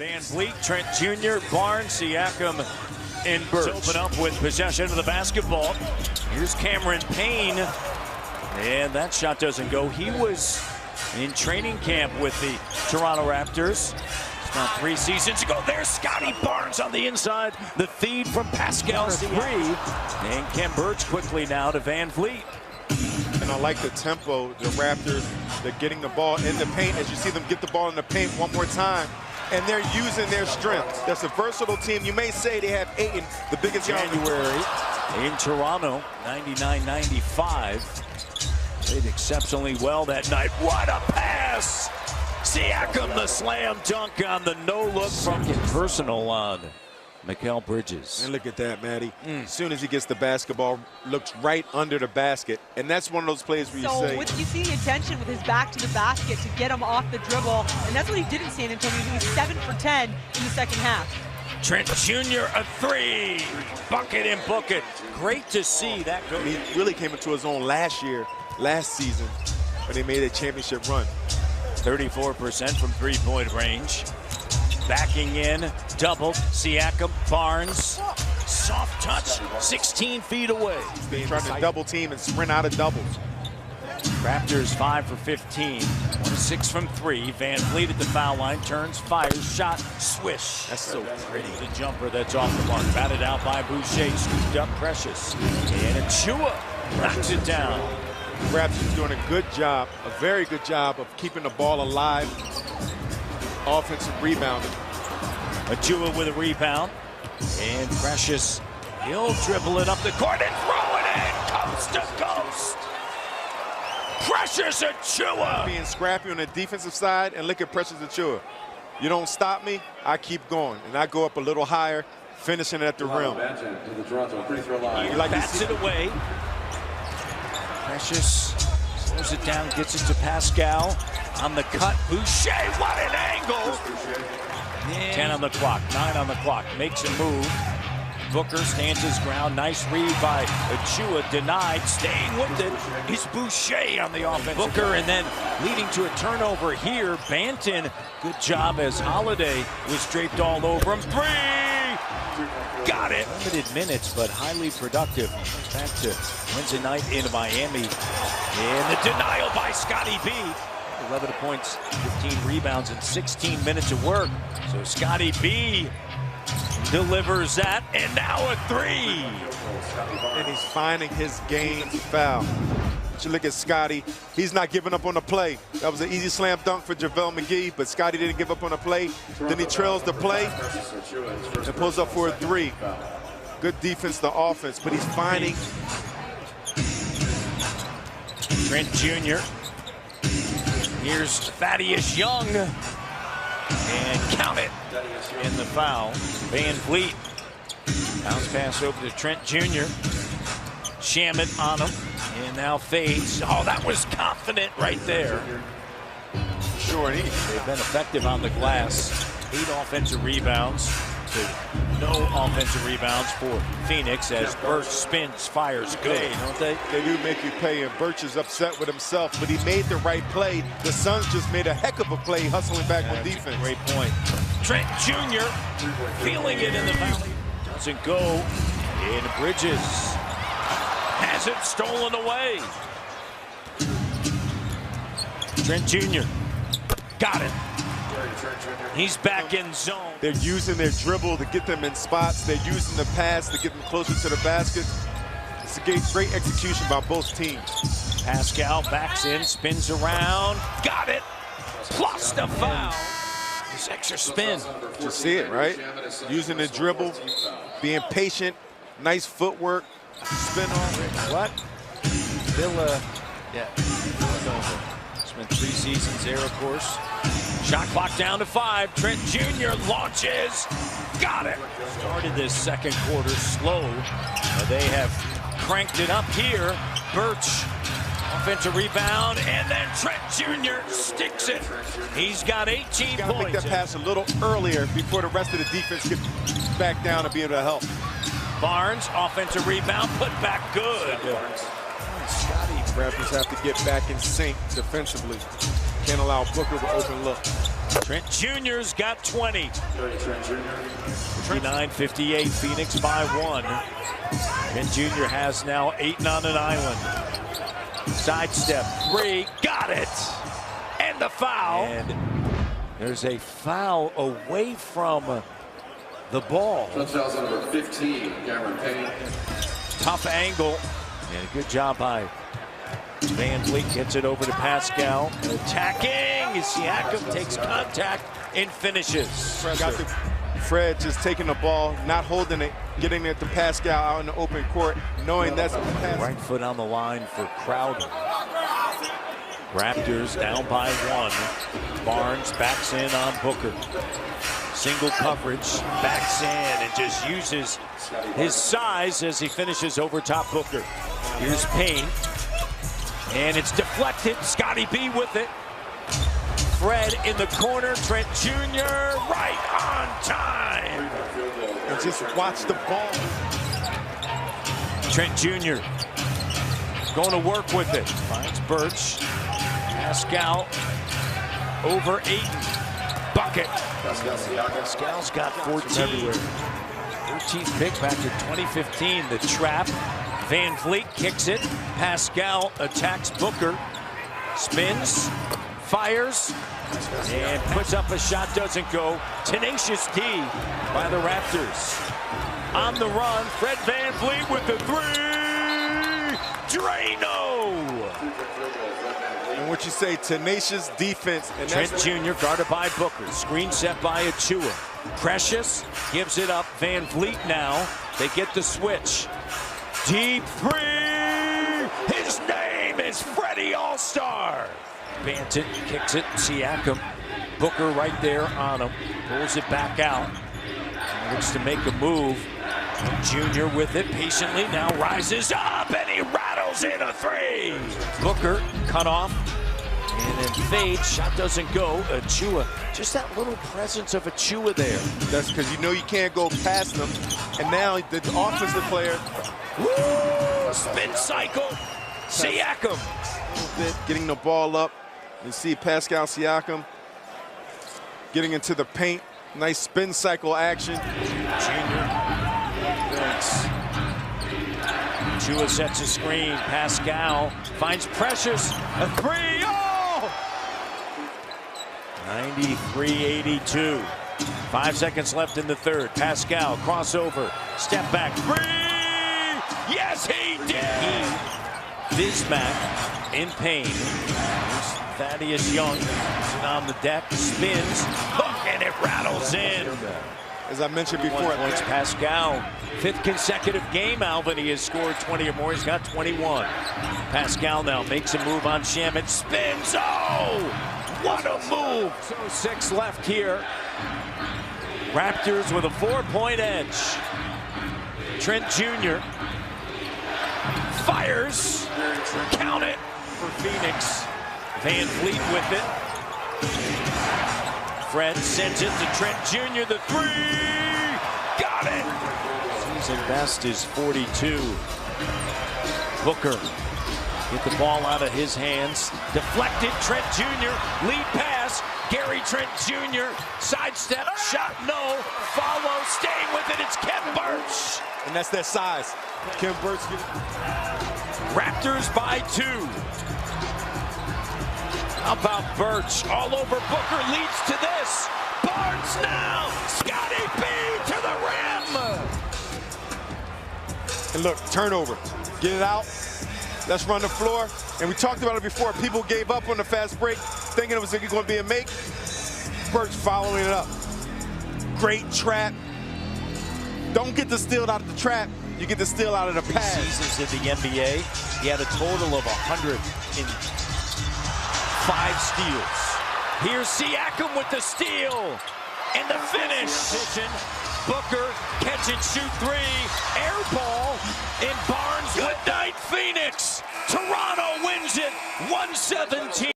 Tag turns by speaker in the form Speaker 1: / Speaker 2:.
Speaker 1: Van Vliet, Trent Jr., Barnes, Siakam, and Birch open up with possession of the basketball. Here's Cameron Payne, and that shot doesn't go. He was in training camp with the Toronto Raptors. It's about 3 seasons ago. There's Scotty Barnes on the inside. The feed from Pascal Siakam. And Ken Birch quickly now to Van Vliet.
Speaker 2: And I like the tempo. The Raptors, they're getting the ball in the paint. As you see them get the ball in the paint one more time. And they're using their strength. That's a versatile team. You may say they have Ayton, the biggest
Speaker 1: January in Toronto, 99-95. Played exceptionally well that night. What a pass! Siakam, the slam dunk on the no-look from personal on Mikal Bridges.
Speaker 2: And look at that, Maddie. As soon as he gets the basketball, looks right under the basket. And that's one of those plays where you say...
Speaker 3: You see the attention with his back to the basket to get him off the dribble. And that's what he did in San Antonio. He was 7 for 10 in the second half.
Speaker 1: Trent Jr., a 3. Bucket and book it. Great to see that go.
Speaker 2: He really came into his own last season, when they made a championship run.
Speaker 1: 34% from three-point range. Backing in, doubled, Siakam, Barnes. Soft touch, 16 feet away.
Speaker 2: He's trying to double team and sprint out of doubles.
Speaker 1: Raptors 5 for 15, 6 from 3. Van Vliet at the foul line, turns, fires, shot, swish.
Speaker 2: That's so pretty.
Speaker 1: The jumper that's off the mark. Batted out by Boucher, scooped up Precious. And Achua knocks it down.
Speaker 2: The Raptors doing a good job, a very good job of keeping the ball alive. Offensive rebounding.
Speaker 1: Achua with a rebound. And Precious, he'll dribble it up the court and throw it in, coast to coast. Precious Achua.
Speaker 2: Being scrappy on the defensive side, and look at Precious Achua. You don't stop me, I keep going. And I go up a little higher, finishing at the rim.
Speaker 1: He bats it away. Precious slows it down, gets it to Pascal. On the cut, Boucher, what an angle! 10 on the clock, 9 on the clock, makes a move. Booker stands his ground, nice read by Achua, denied, staying with it is Boucher on the offense. Booker, and then leading to a turnover here. Banton, good job as Holiday was draped all over him. 3! Got it. Limited minutes, but highly productive. Back to Wednesday night in Miami. And the denial by Scotty B. 11 points, 15 rebounds, and 16 minutes of work. So Scotty B delivers that, and now a 3.
Speaker 2: And he's finding his game foul. But you look at Scotty, he's not giving up on the play. That was an easy slam dunk for JaVale McGee, but Scotty didn't give up on the play. Then he trails the play and pulls up for a 3. Good defense, the offense, but he's finding.
Speaker 1: Trent Jr. Here's Thaddeus Young. And count it in the foul. Van Vliet. Bounce pass over to Trent Jr. Shamet on him. And now fades. Oh, that was confident right there.
Speaker 2: Sure,
Speaker 1: they've been effective on the glass. 8 offensive rebounds to no offensive rebounds for Phoenix as Birch spins, fires good, don't they?
Speaker 2: They do make you pay, and Birch is upset with himself, but he made the right play. The Suns just made a heck of a play hustling back on defense.
Speaker 1: Great point. Trent Jr. feeling it in the valley. Doesn't go. And Bridges has it stolen away. Trent Jr. got it. He's back in zone.
Speaker 2: They're using their dribble to get them in spots. They're using the pass to get them closer to the basket. It's a great execution by both teams.
Speaker 1: Pascal backs in, spins around, got it. Plus the foul. This extra spin.
Speaker 2: You see it, right? Using the dribble, being patient, nice footwork, spin on it.
Speaker 1: What? Villanova. Spent 3 seasons there, of course. Shot clock down to 5. Trent Jr. launches. Got it. Started this second quarter slow. They have cranked it up here. Birch, offensive rebound, and then Trent Jr. sticks it. He's got 18 points.
Speaker 2: Got to make that pass a little earlier before the rest of the defense gets back down and be able to help.
Speaker 1: Barnes, offensive rebound, put back good.
Speaker 2: Scotty, Raptors have to get back in sync defensively. Can't allow Booker to open look.
Speaker 1: Trent Jr.'s got 20. 59-58, Phoenix by 1. Trent Jr. has now 8 on an island. Sidestep, 3, got it! And the foul. And there's a foul away from the ball.
Speaker 4: Touchdown number 15, Cameron Payne.
Speaker 1: Tough angle, and a good job by Van Vliet. Gets it over to Pascal. Attacking, Siakam takes contact and finishes.
Speaker 2: Fred just taking the ball, not holding it, getting it to Pascal out in the open court, knowing that's the pass.
Speaker 1: Right foot on the line for Crowder. Raptors down by 1. Barnes backs in on Booker. Single coverage, backs in and just uses his size as he finishes over top Booker. Here's Payne. And it's deflected. Scotty B with it. Fred in the corner. Trent Jr. right on time.
Speaker 2: And just watch the ball.
Speaker 1: Trent Jr. going to work with it. Finds Birch. Pascal over Ayton. Bucket. Pascal's got 14. 13th pick back in 2015. The trap. Van Vliet kicks it. Pascal attacks Booker. Spins. Fires. And puts up a shot. Doesn't go. Tenacious D by the Raptors. On the run. Fred Van Vliet with the 3. Drano.
Speaker 2: And what you say, tenacious defense. And
Speaker 1: Trent Jr. guarded by Booker. Screen set by Achua. Precious gives it up. Van Vliet now. They get the switch. Deep 3. His name is Freddie All-Star. Banton kicks it. Siakam. Booker right there on him. Pulls it back out. Looks to make a move. Jr. with it patiently. Now rises up and he rattles in a 3. Booker cut off. And then fade. Shot doesn't go. Achua. Just that little presence of Achua there.
Speaker 2: That's because you know you can't go past them. And now the offensive player.
Speaker 1: Woo! Spin cycle. Siakam.
Speaker 2: Getting the ball up. You see Pascal Siakam getting into the paint. Nice spin cycle action.
Speaker 1: Junior. Thanks. Achua sets a screen. Pascal finds Precious. A 3. Oh! 93-82. 5 seconds left in the third. Pascal crossover. Step back. 3. Yes, he did. Bismack in pain. Thaddeus Young on the deck. Spins. Hook, and it rattles in.
Speaker 2: As I mentioned before,
Speaker 1: points Pascal. 5th consecutive game, Alvin. He has scored 20 or more. He's got 21. Pascal now makes a move on Shamet. Spins. Oh, what a move. So 6 left here. Raptors with a 4-point edge. Trent Jr. fires. Count it for Phoenix. Van Vliet with it. Fred sends it to Trent Jr. The 3. Got it. Season best is 42. Booker. Get the ball out of his hands. Deflected. Trent Jr. Lead pass. Gary Trent Jr. Sidestep. Shot no. Follow. Staying with it. It's Ken Birch.
Speaker 2: And that's their size. Ken Birch.
Speaker 1: Raptors by 2. How about Birch? All over Booker. Leads to this. Barnes now. Scotty B to the rim.
Speaker 2: And look, turnover. Get it out. Let's run the floor. And we talked about it before. People gave up on the fast break, thinking it was going to be a make. Birch following it up. Great trap. Don't get the steal out of the trap. You get the steal out of the pass.
Speaker 1: Seasons in the NBA. He had a total of 105 steals. Here's Siakam with the steal. And the finish. Booker, catch and shoot 3. Air ball. And Barnes. Good night, Phoenix. Toronto wins it 117.